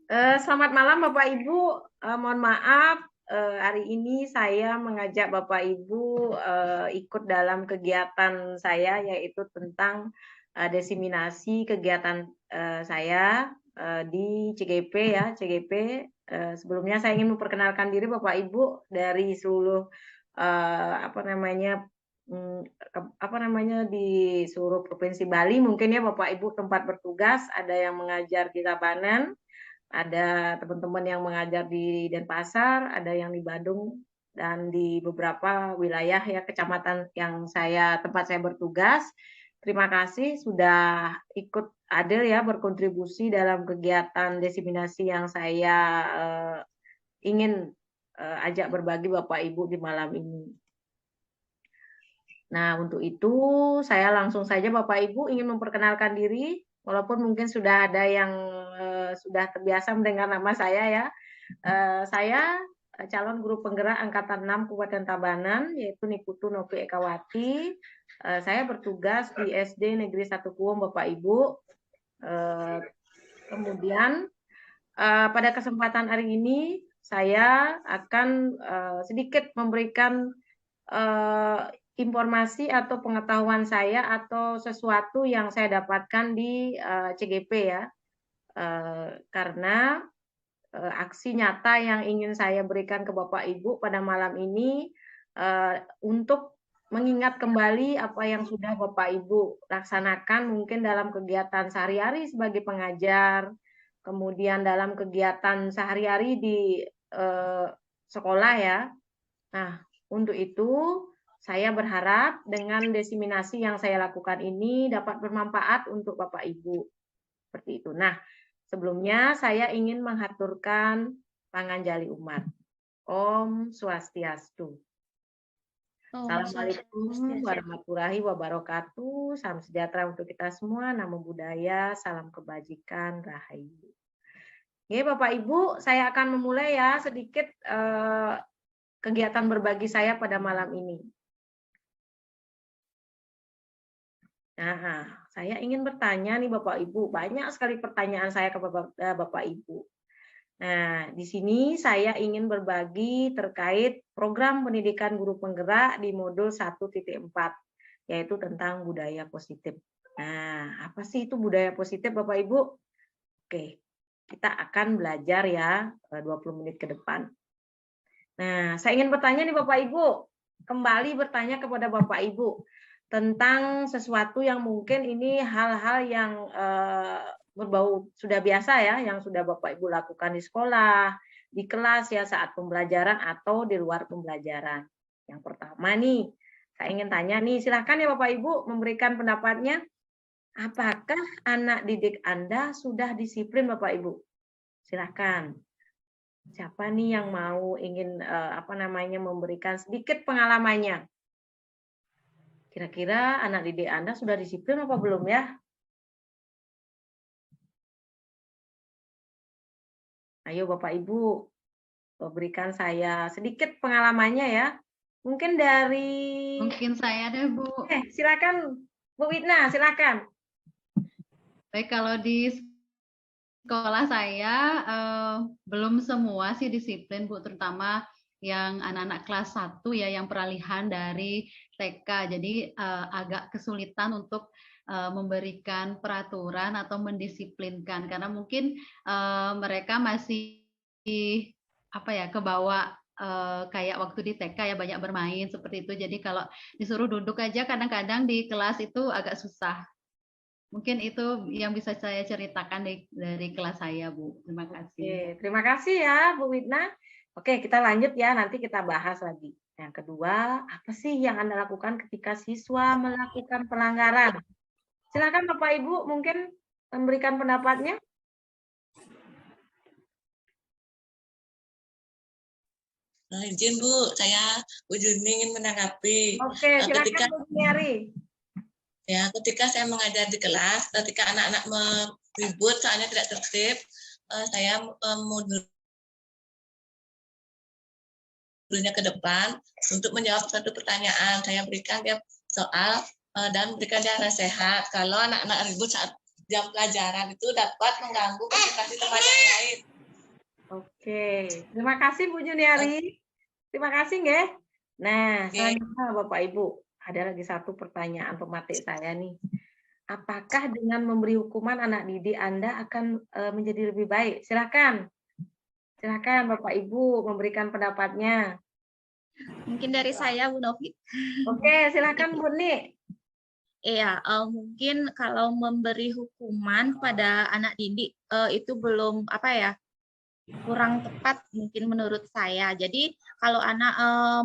Selamat malam Bapak Ibu. Mohon maaf, hari ini saya mengajak Bapak Ibu ikut dalam kegiatan saya, yaitu tentang diseminasi kegiatan saya di CGP ya, CGP. Sebelumnya saya ingin memperkenalkan diri Bapak Ibu dari seluruh apa namanya di seluruh provinsi Bali, mungkin ya Bapak Ibu tempat bertugas, ada yang mengajar di Tabanan, ada teman-teman yang mengajar di Denpasar, ada yang di Bandung, dan di beberapa wilayah ya kecamatan yang tempat saya bertugas. Terima kasih sudah ikut adil ya berkontribusi dalam kegiatan diseminasi yang saya ingin ajak berbagi Bapak Ibu di malam ini. Nah, untuk itu saya langsung saja Bapak Ibu ingin memperkenalkan diri, walaupun mungkin sudah ada yang sudah terbiasa mendengar nama saya ya. Saya calon guru penggerak Angkatan 6 Kabupaten Tabanan, yaitu Niputu Novi Ekawati. Saya bertugas di SD Negeri 1 Kuwum Bapak Ibu. Kemudian pada kesempatan hari ini saya akan sedikit memberikan informasi atau pengetahuan saya atau sesuatu yang saya dapatkan di CGP ya, karena aksi nyata yang ingin saya berikan ke Bapak Ibu pada malam ini untuk mengingat kembali apa yang sudah Bapak Ibu laksanakan mungkin dalam kegiatan sehari-hari sebagai pengajar, kemudian dalam kegiatan sehari-hari di sekolah ya. Nah, untuk itu saya berharap dengan diseminasi yang saya lakukan ini dapat bermanfaat untuk Bapak Ibu. Seperti itu. Nah, sebelumnya saya ingin menghaturkan panganjali umat. Om Swastiastu. Assalamualaikum warahmatullahi wabarakatuh. Salam sejahtera untuk kita semua. Namo Buddhaya, salam kebajikan, rahayu. Oke, Bapak Ibu, saya akan memulai ya sedikit kegiatan berbagi saya pada malam ini. Nah, saya ingin bertanya nih Bapak Ibu, banyak sekali pertanyaan saya ke Bapak Ibu. Nah, di sini saya ingin berbagi terkait program pendidikan guru penggerak di modul 1.4, yaitu tentang budaya positif. Nah, apa sih itu budaya positif Bapak Ibu? Oke, kita akan belajar ya 20 menit ke depan. Nah, saya ingin bertanya nih Bapak Ibu, kembali bertanya kepada Bapak Ibu tentang sesuatu yang mungkin ini hal-hal yang berbau sudah biasa ya, yang sudah Bapak Ibu lakukan di sekolah, di kelas ya saat pembelajaran atau di luar pembelajaran. Yang pertama nih, saya ingin tanya nih, silahkan ya Bapak Ibu memberikan pendapatnya. Apakah anak didik Anda sudah disiplin Bapak Ibu? Silahkan. Siapa nih yang mau ingin memberikan sedikit pengalamannya? Kira-kira anak didik Anda sudah disiplin apa belum ya? Ayo Bapak Ibu, berikan saya sedikit pengalamannya ya. Mungkin dari... Mungkin saya deh Bu. Silakan Bu Widna, silakan. Baik, kalau di sekolah saya belum semua sih disiplin Bu, terutama yang anak-anak kelas 1 ya, yang peralihan dari TK. Jadi agak kesulitan untuk memberikan peraturan atau mendisiplinkan, karena mungkin mereka masih kebawa kayak waktu di TK ya, banyak bermain seperti itu. Jadi kalau disuruh duduk aja kadang-kadang di kelas itu agak susah. Mungkin itu yang bisa saya ceritakan dari kelas saya, Bu. Terima kasih. Oke, terima kasih ya Bu Widna. Oke, kita lanjut ya, nanti kita bahas lagi. Yang kedua, apa sih yang Anda lakukan ketika siswa melakukan pelanggaran? Silakan Bapak Ibu mungkin memberikan pendapatnya. Izin Bu, saya Bu Juni ingin menanggapi. Oke, silakan Bu Juniari. Ya, ketika saya mengajar di kelas, ketika anak-anak meribut soalnya tidak tertib, saya mundurnya ke depan untuk menjawab satu pertanyaan. Saya berikan dia soal dan berikan dia nasihat. Kalau anak-anak ribut saat jam pelajaran itu dapat mengganggu konsentrasi teman yang lain. Oke, terima kasih Bu Juniari. Terima kasih nggih. Nah, Oke. selanjutnya Bapak Ibu, ada lagi satu pertanyaan pematik saya nih. Apakah dengan memberi hukuman anak didik Anda akan menjadi lebih baik? Silakan. Silakan Bapak Ibu memberikan pendapatnya. Mungkin dari saya, Bu Novi. Oke, silakan Bu Ni. Iya, mungkin kalau memberi hukuman pada anak didik itu belum apa ya, kurang tepat mungkin menurut saya. Jadi kalau anak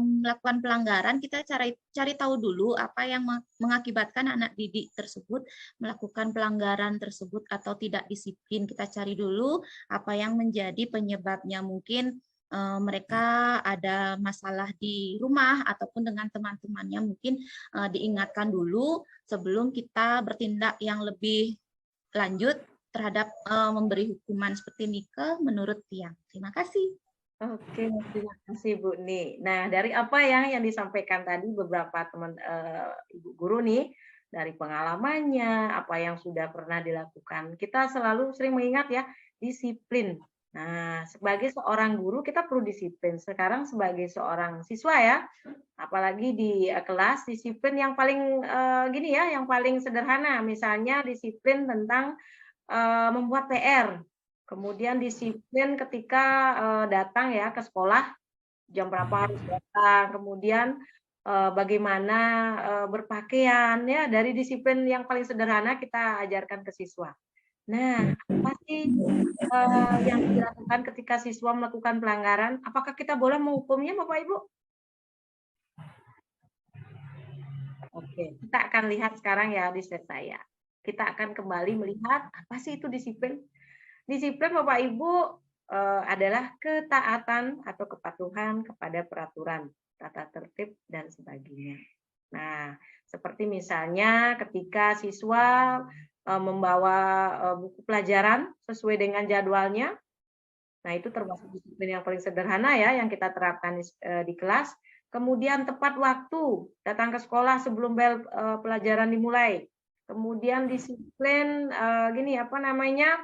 melakukan pelanggaran, kita cari tahu dulu apa yang mengakibatkan anak didik tersebut melakukan pelanggaran tersebut atau tidak disiplin. Kita cari dulu apa yang menjadi penyebabnya. Mungkin mereka ada masalah di rumah ataupun dengan teman-temannya, mungkin diingatkan dulu sebelum kita bertindak yang lebih lanjut terhadap memberi hukuman seperti Nike menurut Tiang. Terima kasih. Oke, terima kasih Bu Ni. Nah, dari apa yang disampaikan tadi beberapa teman Ibu guru nih, dari pengalamannya, apa yang sudah pernah dilakukan, kita selalu sering mengingat ya, disiplin. Nah, sebagai seorang guru kita perlu disiplin. Sekarang sebagai seorang siswa ya, apalagi di kelas, disiplin yang paling gini ya, yang paling sederhana, misalnya disiplin tentang membuat PR, kemudian disiplin ketika datang ya ke sekolah, jam berapa harus datang, kemudian bagaimana berpakaian ya, dari disiplin yang paling sederhana kita ajarkan ke siswa. Nah, apa sih yang dilakukan ketika siswa melakukan pelanggaran? Apakah kita boleh menghukumnya, Bapak Ibu? Oke, kita akan lihat sekarang ya di slide saya. Kita akan kembali melihat apa sih itu disiplin. Disiplin Bapak Ibu adalah ketaatan atau kepatuhan kepada peraturan, tata tertib dan sebagainya. Nah, seperti misalnya ketika siswa membawa buku pelajaran sesuai dengan jadwalnya. Nah, itu termasuk disiplin yang paling sederhana ya yang kita terapkan di kelas. Kemudian tepat waktu datang ke sekolah sebelum bel pelajaran dimulai. Kemudian disiplin gini apa namanya?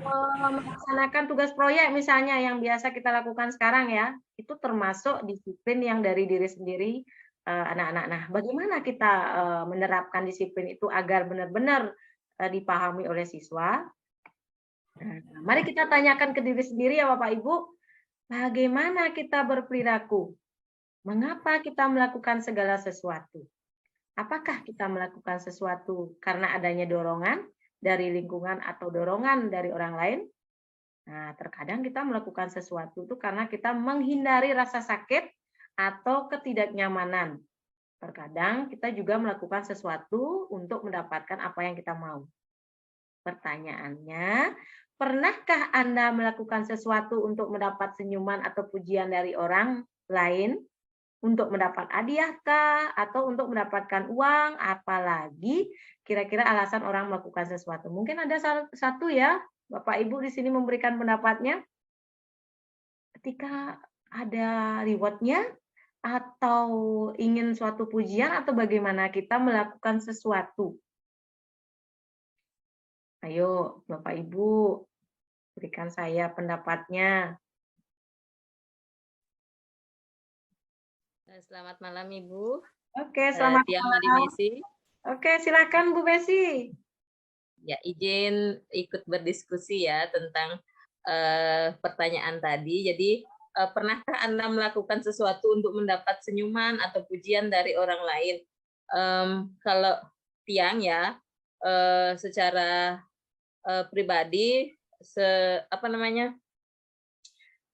Melaksanakan tugas proyek misalnya yang biasa kita lakukan sekarang ya, itu termasuk disiplin yang dari diri sendiri anak-anak. Nah, bagaimana kita menerapkan disiplin itu agar benar-benar dipahami oleh siswa? Nah, mari kita tanyakan ke diri sendiri ya Bapak Ibu, bagaimana kita berperilaku? Mengapa kita melakukan segala sesuatu? Apakah kita melakukan sesuatu karena adanya dorongan dari lingkungan atau dorongan dari orang lain? Nah, terkadang kita melakukan sesuatu itu karena kita menghindari rasa sakit atau ketidaknyamanan. Terkadang kita juga melakukan sesuatu untuk mendapatkan apa yang kita mau. Pertanyaannya, pernahkah Anda melakukan sesuatu untuk mendapat senyuman atau pujian dari orang lain? Untuk mendapat hadiah kah? Atau untuk mendapatkan uang? Apalagi kira-kira alasan orang melakukan sesuatu. Mungkin ada satu ya, Bapak Ibu di sini memberikan pendapatnya. Ketika ada reward-nya, atau ingin suatu pujian, atau bagaimana kita melakukan sesuatu. Ayo, Bapak Ibu, berikan saya pendapatnya. Selamat malam Ibu. Oke, selamat Tiang malam. Messi. Oke, silakan Bu Messi. Ya, izin ikut berdiskusi ya tentang pertanyaan tadi. Jadi, pernahkah Anda melakukan sesuatu untuk mendapat senyuman atau pujian dari orang lain? Kalau Tiang ya, secara pribadi,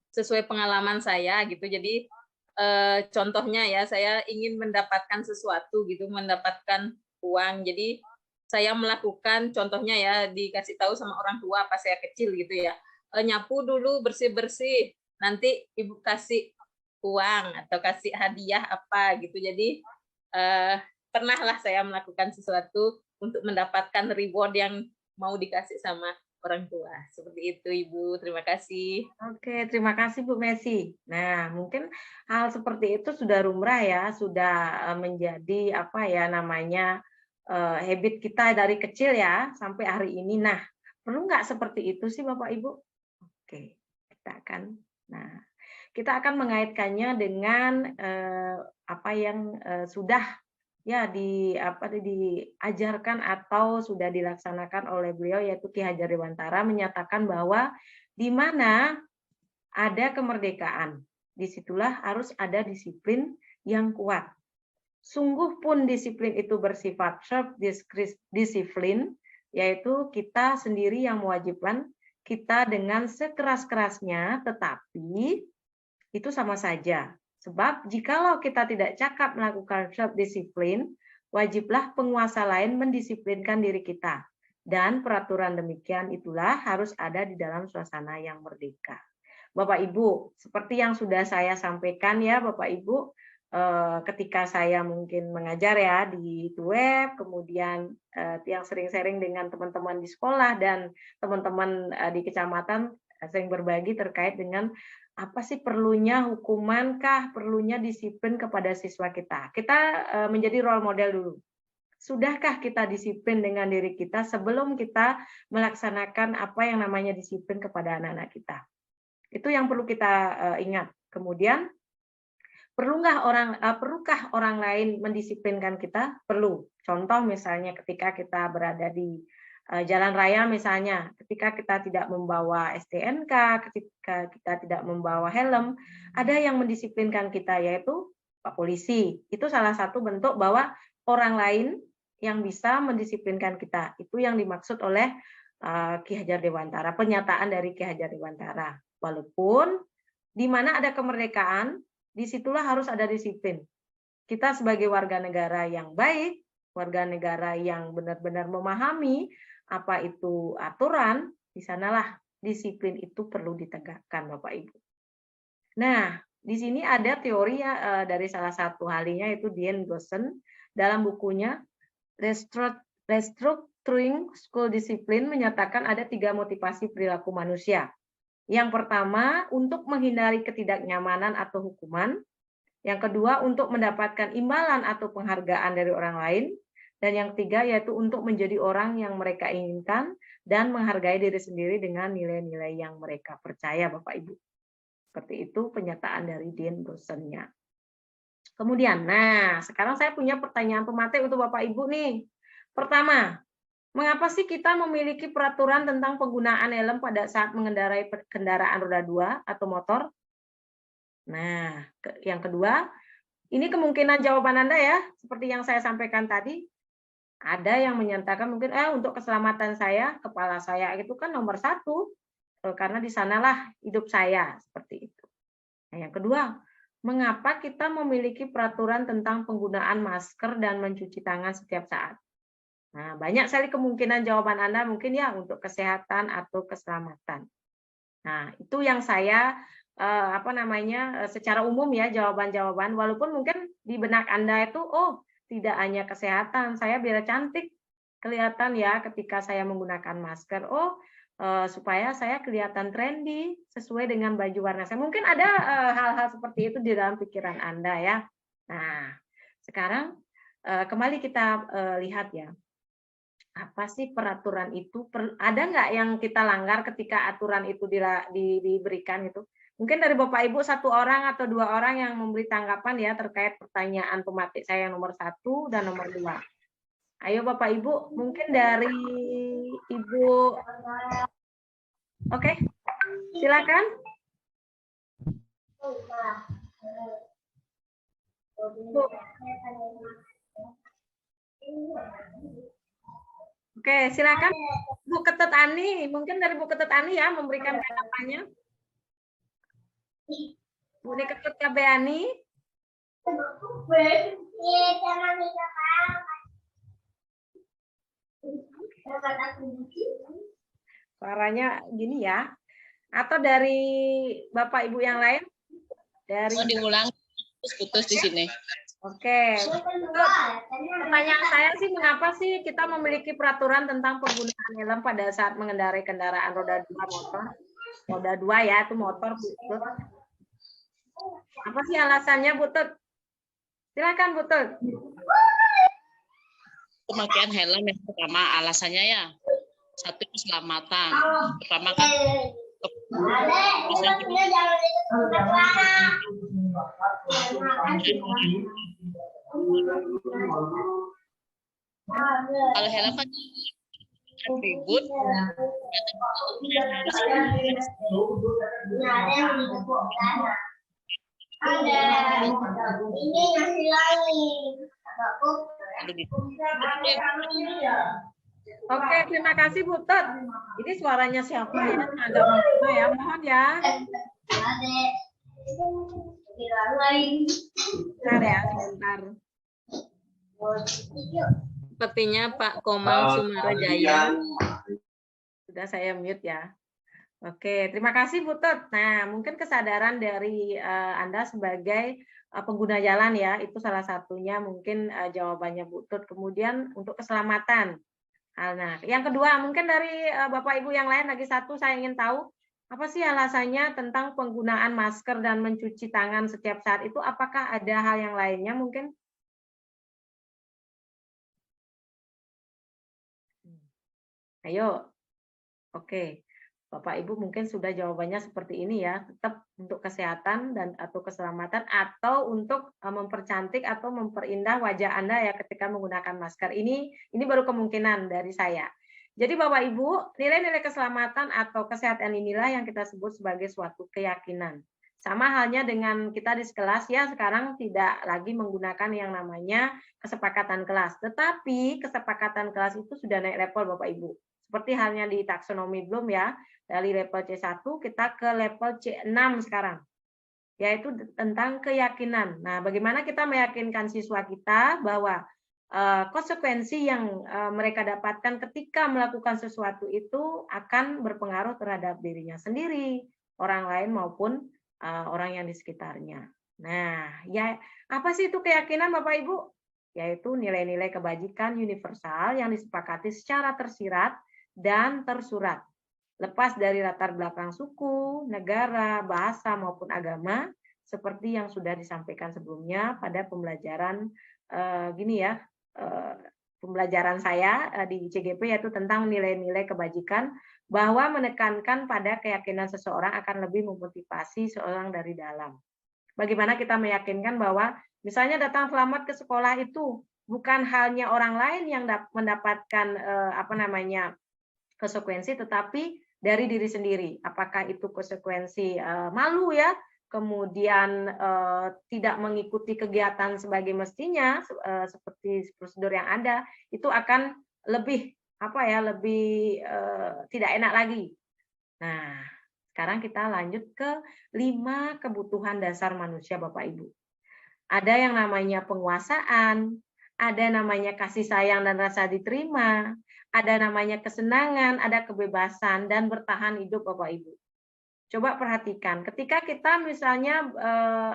sesuai pengalaman saya gitu. Jadi contohnya ya, saya ingin mendapatkan sesuatu gitu, mendapatkan uang. Jadi saya melakukan, contohnya ya, dikasih tahu sama orang tua pas saya kecil gitu ya, nyapu dulu, bersih-bersih, nanti ibu kasih uang atau kasih hadiah apa gitu. Jadi pernahlah saya melakukan sesuatu untuk mendapatkan reward yang mau dikasih sama orang tua. Seperti itu Ibu, terima kasih. Oke, terima kasih Bu Messi. Nah, mungkin hal seperti itu sudah lumrah ya, sudah menjadi apa ya namanya habit kita dari kecil ya sampai hari ini. Nah, perlu nggak seperti itu sih Bapak Ibu? Oke, kita akan mengaitkannya dengan apa yang sudah ya diajarkan atau sudah dilaksanakan oleh beliau, yaitu Ki Hajar Dewantara menyatakan bahwa di mana ada kemerdekaan, disitulah harus ada disiplin yang kuat. Sungguh pun disiplin itu bersifat self-disiplin, yaitu kita sendiri yang mewajibkan kita dengan sekeras-kerasnya, tetapi itu sama saja. Sebab jikalau kita tidak cakap melakukan self-disiplin, wajiblah penguasa lain mendisiplinkan diri kita. Dan peraturan demikian itulah harus ada di dalam suasana yang merdeka. Bapak Ibu, seperti yang sudah saya sampaikan ya Bapak Ibu, ketika saya mungkin mengajar ya di web, kemudian yang sering sharing dengan teman-teman di sekolah dan teman-teman di kecamatan sering berbagi terkait dengan apa sih perlunya hukuman kah, perlunya disiplin kepada siswa kita. Kita menjadi role model dulu. Sudahkah kita disiplin dengan diri kita sebelum kita melaksanakan apa yang namanya disiplin kepada anak-anak kita? Itu yang perlu kita ingat. Kemudian perlukah orang lain mendisiplinkan kita? Perlu. Contoh misalnya ketika kita berada di jalan raya misalnya, ketika kita tidak membawa STNK, ketika kita tidak membawa helm, ada yang mendisiplinkan kita, yaitu Pak Polisi. Itu salah satu bentuk bahwa orang lain yang bisa mendisiplinkan kita. Itu yang dimaksud oleh Ki Hajar Dewantara, pernyataan dari Ki Hajar Dewantara. Walaupun di mana ada kemerdekaan, disitulah harus ada disiplin. Kita sebagai warga negara yang baik, warga negara yang benar-benar memahami apa itu aturan, di sanalah disiplin itu perlu ditegakkan, Bapak Ibu. Nah, di sini ada teori ya, dari salah satu ahlinya, yaitu Dean Gossen, dalam bukunya Restructuring School Discipline menyatakan ada 3 motivasi perilaku manusia. Yang pertama, untuk menghindari ketidaknyamanan atau hukuman. Yang kedua, untuk mendapatkan imbalan atau penghargaan dari orang lain. Dan yang ketiga, yaitu untuk menjadi orang yang mereka inginkan dan menghargai diri sendiri dengan nilai-nilai yang mereka percaya, Bapak Ibu. Seperti itu pernyataan dari Dean Gossen-nya. Kemudian, sekarang saya punya pertanyaan pemateri untuk Bapak Ibu nih. Pertama, mengapa sih kita memiliki peraturan tentang penggunaan helm pada saat mengendarai kendaraan roda 2 atau motor? Nah, yang kedua, ini kemungkinan jawaban Anda ya, seperti yang saya sampaikan tadi. Ada yang menyatakan mungkin untuk keselamatan saya, kepala saya itu kan nomor 1, karena di sanalah hidup saya, seperti itu. Nah, yang kedua, mengapa kita memiliki peraturan tentang penggunaan masker dan mencuci tangan setiap saat? Nah, banyak sekali kemungkinan jawaban Anda mungkin ya untuk kesehatan atau keselamatan. Nah, itu yang saya secara umum ya jawaban-jawaban, walaupun mungkin di benak Anda itu tidak hanya kesehatan, saya biar cantik kelihatan ya ketika saya menggunakan masker. Supaya saya kelihatan trendy sesuai dengan baju warna saya. Mungkin ada hal-hal seperti itu di dalam pikiran Anda ya. Nah, sekarang kembali kita lihat ya. Apa sih peraturan itu? Ada nggak yang kita langgar ketika aturan itu diberikan itu? Mungkin dari Bapak Ibu 1 orang atau 2 orang yang memberi tanggapan ya terkait pertanyaan pemateri saya yang nomor 1 dan nomor 2. Ayo Bapak Ibu, mungkin dari Ibu. Oke, silakan. Bu. Oke, silakan Bu Ketut Ani. Mungkin dari Bu Ketut Ani ya memberikan tanggapannya. Bu Ketut Kabeani. Suaranya gini ya. Atau dari Bapak Ibu yang lain? Dari diulang putus di sini. Oke. Pertanyaan saya sih, mengapa sih kita memiliki peraturan tentang penggunaan helm pada saat mengendarai kendaraan roda 2 motor? Roda 2 ya, itu motor. Butut. Apa sih alasannya, Butut? Silakan, Butut. Pemakaian helm yang pertama alasannya ya, 1 keselamatan. Pertama kan Kalau Hela kan atribut Oke, terima kasih Bu Tut. Ini suaranya siapa ya? Agak mana ya? Mohon ya. Bentar ya, sebentar. Sepertinya Pak Komang Sumarajaya. Sudah saya mute ya. Oke, terima kasih Bu Tut. Nah, mungkin kesadaran dari Anda sebagai pengguna jalan ya, itu salah satunya mungkin jawabannya Bu Tut. Kemudian untuk keselamatan. Nah, yang kedua mungkin dari Bapak Ibu yang lain lagi satu saya ingin tahu apa sih alasannya tentang penggunaan masker dan mencuci tangan setiap saat itu, apakah ada hal yang lainnya mungkin? Ayo. Oke. Bapak Ibu mungkin sudah jawabannya seperti ini ya, tetap untuk kesehatan dan atau keselamatan atau untuk mempercantik atau memperindah wajah Anda ya ketika menggunakan masker. Ini baru kemungkinan dari saya. Jadi Bapak Ibu, nilai-nilai keselamatan atau kesehatan inilah yang kita sebut sebagai suatu keyakinan. Sama halnya dengan kita di kelas ya, sekarang tidak lagi menggunakan yang namanya kesepakatan kelas, tetapi kesepakatan kelas itu sudah naik level Bapak Ibu. Seperti halnya di taksonomi Bloom ya, dari level C1 kita ke level C6 sekarang, yaitu tentang keyakinan. Nah, bagaimana kita meyakinkan siswa kita bahwa konsekuensi yang mereka dapatkan ketika melakukan sesuatu itu akan berpengaruh terhadap dirinya sendiri, orang lain maupun orang yang di sekitarnya. Nah, ya apa sih itu keyakinan Bapak Ibu? Yaitu nilai-nilai kebajikan universal yang disepakati secara tersirat dan tersurat, lepas dari latar belakang suku, negara, bahasa maupun agama, seperti yang sudah disampaikan sebelumnya pada pembelajaran pembelajaran saya di CGP, yaitu tentang nilai-nilai kebajikan, bahwa menekankan pada keyakinan seseorang akan lebih memotivasi seorang dari dalam. Bagaimana kita meyakinkan bahwa misalnya datang selamat ke sekolah itu bukan hanya orang lain yang mendapatkan konsekuensi, tetapi dari diri sendiri. Apakah itu konsekuensi malu ya, kemudian tidak mengikuti kegiatan sebagai mestinya seperti prosedur yang ada, itu akan lebih tidak enak lagi. Nah, sekarang kita lanjut ke 5 kebutuhan dasar manusia Bapak Ibu. Ada yang namanya penguasaan, ada namanya kasih sayang dan rasa diterima, ada namanya kesenangan, ada kebebasan, dan bertahan hidup Bapak Ibu. Coba perhatikan, ketika kita misalnya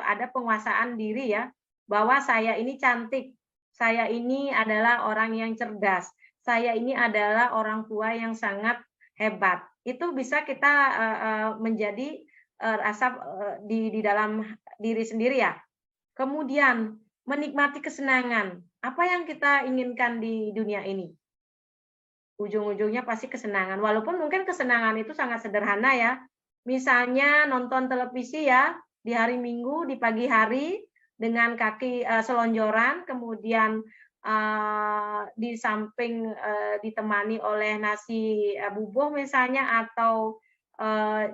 ada penguasaan diri ya, bahwa saya ini cantik, saya ini adalah orang yang cerdas, saya ini adalah orang tua yang sangat hebat, itu bisa kita menjadi rasa di dalam diri sendiri ya. Kemudian menikmati kesenangan, apa yang kita inginkan di dunia ini? Ujung-ujungnya pasti kesenangan, walaupun mungkin kesenangan itu sangat sederhana ya. Misalnya nonton televisi ya, di hari Minggu, di pagi hari, dengan kaki selonjoran, kemudian di samping ditemani oleh nasi bubuh misalnya, atau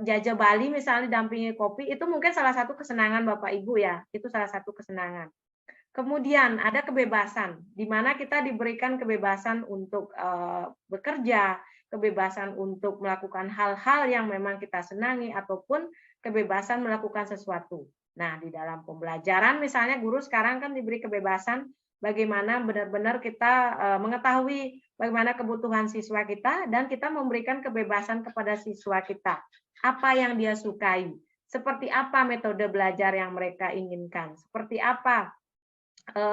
jajah Bali misalnya didampingi kopi, itu mungkin salah satu kesenangan Bapak Ibu ya, itu salah satu kesenangan. Kemudian ada kebebasan, di mana kita diberikan kebebasan untuk bekerja, kebebasan untuk melakukan hal-hal yang memang kita senangi, ataupun kebebasan melakukan sesuatu. Nah, di dalam pembelajaran misalnya guru sekarang kan diberi kebebasan bagaimana benar-benar kita mengetahui bagaimana kebutuhan siswa kita, dan kita memberikan kebebasan kepada siswa kita. Apa yang dia sukai, seperti apa metode belajar yang mereka inginkan, seperti apa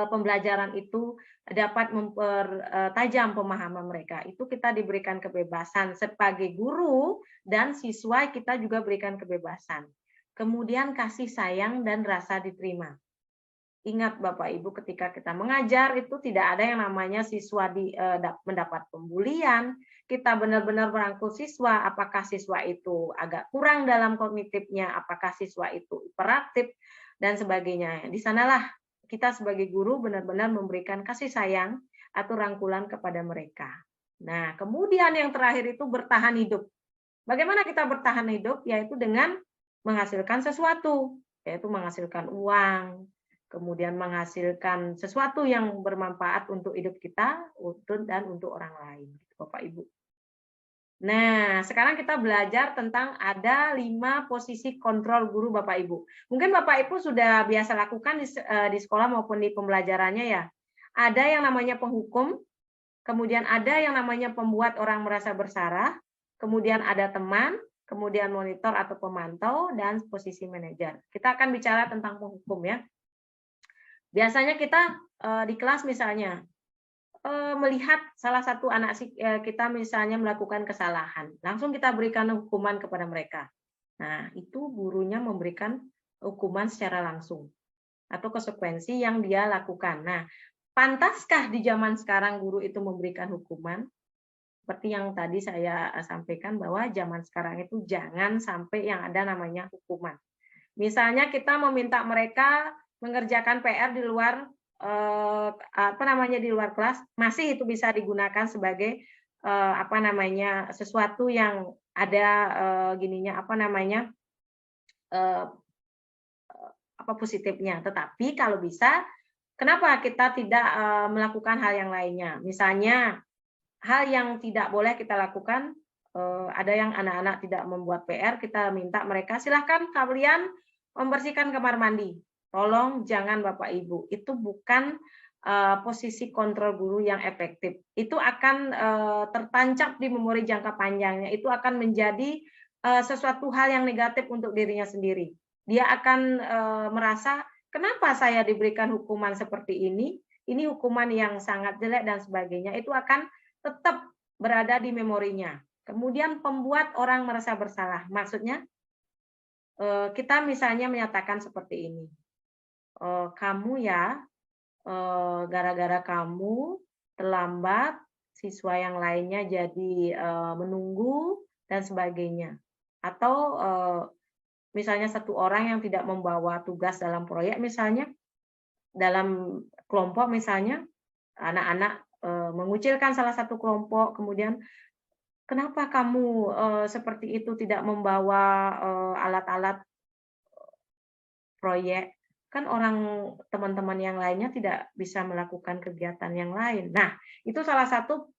pembelajaran itu dapat mempertajam pemahaman mereka. Itu kita diberikan kebebasan sebagai guru, dan siswa kita juga berikan kebebasan. Kemudian kasih sayang dan rasa diterima. Ingat Bapak Ibu, ketika kita mengajar itu tidak ada yang namanya siswa mendapat pembulian. Kita benar-benar merangkul siswa, apakah siswa itu agak kurang dalam kognitifnya, apakah siswa itu hiperaktif, dan sebagainya. Di sanalah kita sebagai guru benar-benar memberikan kasih sayang atau rangkulan kepada mereka. Nah, kemudian yang terakhir itu bertahan hidup. Bagaimana kita bertahan hidup? Yaitu dengan menghasilkan sesuatu, yaitu menghasilkan uang, kemudian menghasilkan sesuatu yang bermanfaat untuk hidup kita dan untuk orang lain, Bapak Ibu. Nah, sekarang kita belajar tentang ada 5 posisi kontrol guru Bapak Ibu. Mungkin Bapak Ibu sudah biasa lakukan di sekolah maupun di pembelajarannya ya. Ada yang namanya penghukum, kemudian ada yang namanya pembuat orang merasa bersalah, kemudian ada teman, kemudian monitor atau pemantau, dan posisi manajer. Kita akan bicara tentang penghukum ya. Biasanya kita di kelas misalnya melihat salah satu anak kita misalnya melakukan kesalahan, langsung kita berikan hukuman kepada mereka. Nah, itu gurunya memberikan hukuman secara langsung atau konsekuensi yang dia lakukan. Nah, pantaskah di zaman sekarang guru itu memberikan hukuman? Seperti yang tadi saya sampaikan bahwa zaman sekarang itu jangan sampai yang ada namanya hukuman. Misalnya kita meminta mereka mengerjakan PR di luar di luar kelas, masih itu bisa digunakan sebagai sesuatu yang ada positifnya. Tetapi kalau bisa, kenapa kita tidak melakukan hal yang lainnya? Misalnya hal yang tidak boleh kita lakukan, ada yang anak-anak tidak membuat PR, kita minta mereka silahkan kalian membersihkan kamar mandi. Tolong jangan Bapak Ibu, itu bukan posisi kontrol guru yang efektif. Itu akan tertancap di memori jangka panjangnya, itu akan menjadi sesuatu hal yang negatif untuk dirinya sendiri. Dia akan merasa, kenapa saya diberikan hukuman seperti ini hukuman yang sangat jelek dan sebagainya, itu akan tetap berada di memorinya. Kemudian pembuat orang merasa bersalah, maksudnya kita misalnya menyatakan seperti ini, kamu ya, gara-gara kamu terlambat, siswa yang lainnya jadi menunggu dan sebagainya. Atau misalnya satu orang yang tidak membawa tugas dalam proyek, misalnya dalam kelompok, misalnya anak-anak mengucilkan salah satu kelompok, kemudian kenapa kamu seperti itu tidak membawa alat-alat proyek? Kan teman-teman yang lainnya tidak bisa melakukan kegiatan yang lain. Nah, itu salah satu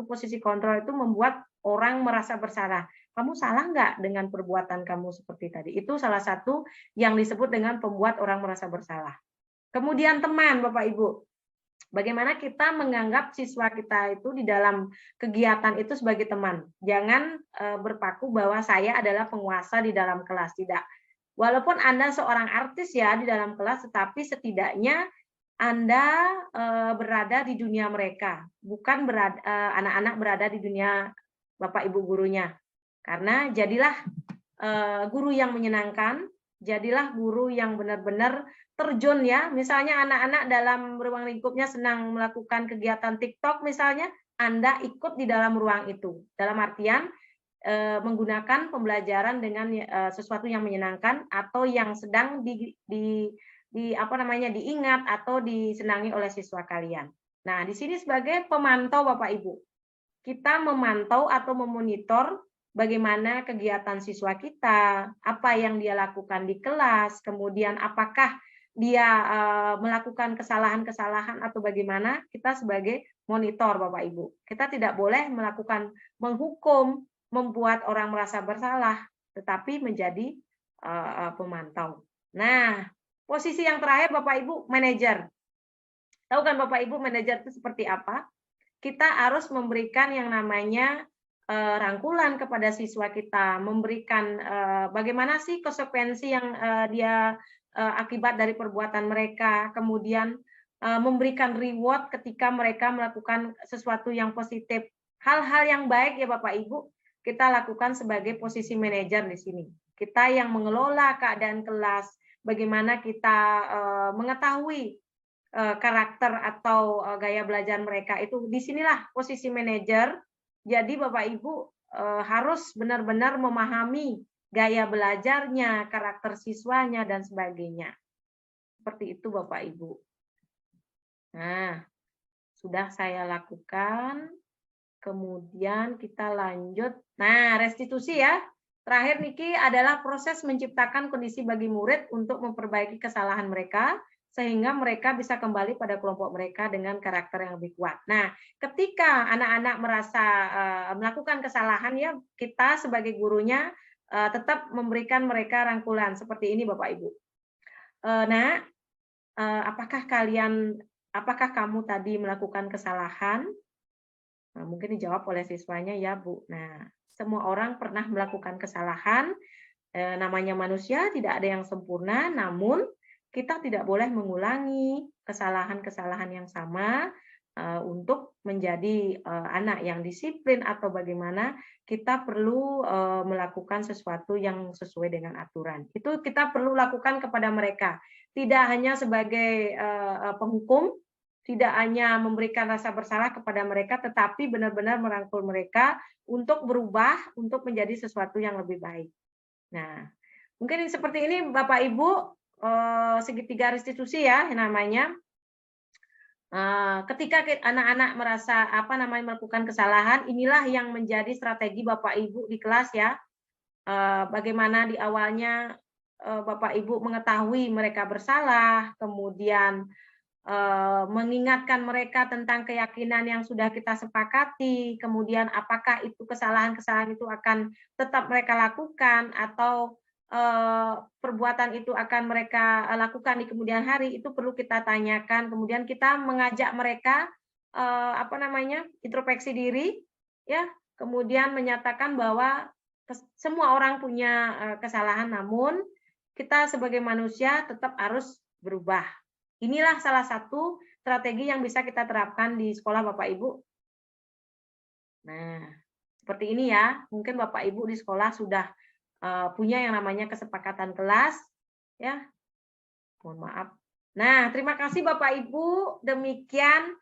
posisi kontrol itu membuat orang merasa bersalah. Kamu salah nggak dengan perbuatan kamu seperti tadi? Itu salah satu yang disebut dengan pembuat orang merasa bersalah. Kemudian teman, Bapak Ibu. Bagaimana kita menganggap siswa kita itu di dalam kegiatan itu sebagai teman. Jangan berpaku bahwa saya adalah penguasa di dalam kelas, tidak. Walaupun Anda seorang artis ya di dalam kelas, tetapi setidaknya Anda berada di dunia mereka, bukan anak-anak berada di dunia Bapak Ibu gurunya. Karena jadilah guru yang menyenangkan, jadilah guru yang benar-benar terjun ya. Misalnya anak-anak dalam ruang lingkupnya senang melakukan kegiatan TikTok misalnya, Anda ikut di dalam ruang itu. Dalam artian menggunakan pembelajaran dengan sesuatu yang menyenangkan atau yang sedang diingat atau disenangi oleh siswa kalian. Nah, di sini sebagai pemantau Bapak Ibu, kita memantau atau memonitor bagaimana kegiatan siswa kita, apa yang dia lakukan di kelas, kemudian apakah dia melakukan kesalahan-kesalahan atau bagaimana, kita sebagai monitor Bapak Ibu. Kita tidak boleh menghukum, membuat orang merasa bersalah, tetapi menjadi pemantau. Nah, posisi yang terakhir Bapak Ibu, manajer. Tahu kan Bapak Ibu manajer itu seperti apa? Kita harus memberikan yang namanya rangkulan kepada siswa kita, memberikan bagaimana sih konsekuensi yang dia akibat dari perbuatan mereka, kemudian memberikan reward ketika mereka melakukan sesuatu yang positif. Hal-hal yang baik ya Bapak Ibu, kita lakukan sebagai posisi manajer di sini. Kita yang mengelola keadaan kelas, bagaimana kita mengetahui karakter atau gaya belajar mereka. Itu disinilah posisi manajer. Jadi Bapak Ibu harus benar-benar memahami gaya belajarnya, karakter siswanya, dan sebagainya. Seperti itu Bapak Ibu. Nah, sudah saya lakukan. Kemudian kita lanjut. Nah, restitusi ya. Terakhir Niki adalah proses menciptakan kondisi bagi murid untuk memperbaiki kesalahan mereka sehingga mereka bisa kembali pada kelompok mereka dengan karakter yang lebih kuat. Nah, ketika anak-anak merasa melakukan kesalahan ya, kita sebagai gurunya tetap memberikan mereka rangkulan seperti ini Bapak Ibu. Nah, apakah kamu tadi melakukan kesalahan? Nah, mungkin dijawab oleh siswanya, ya Bu. Nah, semua orang pernah melakukan kesalahan, namanya manusia, tidak ada yang sempurna, namun kita tidak boleh mengulangi kesalahan-kesalahan yang sama untuk menjadi anak yang disiplin atau bagaimana kita perlu melakukan sesuatu yang sesuai dengan aturan. Itu kita perlu lakukan kepada mereka. Tidak hanya sebagai penghukum, tidak hanya memberikan rasa bersalah kepada mereka, tetapi benar-benar merangkul mereka untuk berubah, untuk menjadi sesuatu yang lebih baik. Nah, mungkin seperti ini Bapak Ibu, segitiga restitusi ya namanya. Ketika anak-anak merasa melakukan kesalahan, inilah yang menjadi strategi Bapak Ibu di kelas ya. Bagaimana di awalnya Bapak Ibu mengetahui mereka bersalah, kemudian mengingatkan mereka tentang keyakinan yang sudah kita sepakati, kemudian apakah itu kesalahan-kesalahan itu akan tetap mereka lakukan atau perbuatan itu akan mereka lakukan di kemudian hari, itu perlu kita tanyakan. Kemudian kita mengajak mereka introspeksi diri, ya, kemudian menyatakan bahwa semua orang punya kesalahan, namun kita sebagai manusia tetap harus berubah. Inilah salah satu strategi yang bisa kita terapkan di sekolah Bapak Ibu. Nah, seperti ini ya. Mungkin Bapak Ibu di sekolah sudah punya yang namanya kesepakatan kelas, ya. Mohon maaf. Nah, terima kasih Bapak Ibu. Demikian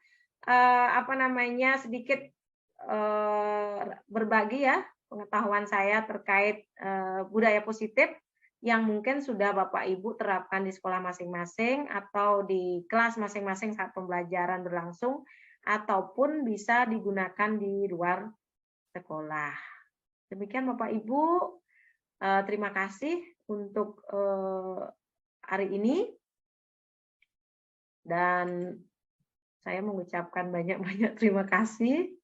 sedikit berbagi ya pengetahuan saya terkait budaya positif yang mungkin sudah Bapak Ibu terapkan di sekolah masing-masing atau di kelas masing-masing saat pembelajaran berlangsung, ataupun bisa digunakan di luar sekolah. Demikian Bapak Ibu, terima kasih untuk hari ini. Dan saya mengucapkan banyak-banyak terima kasih.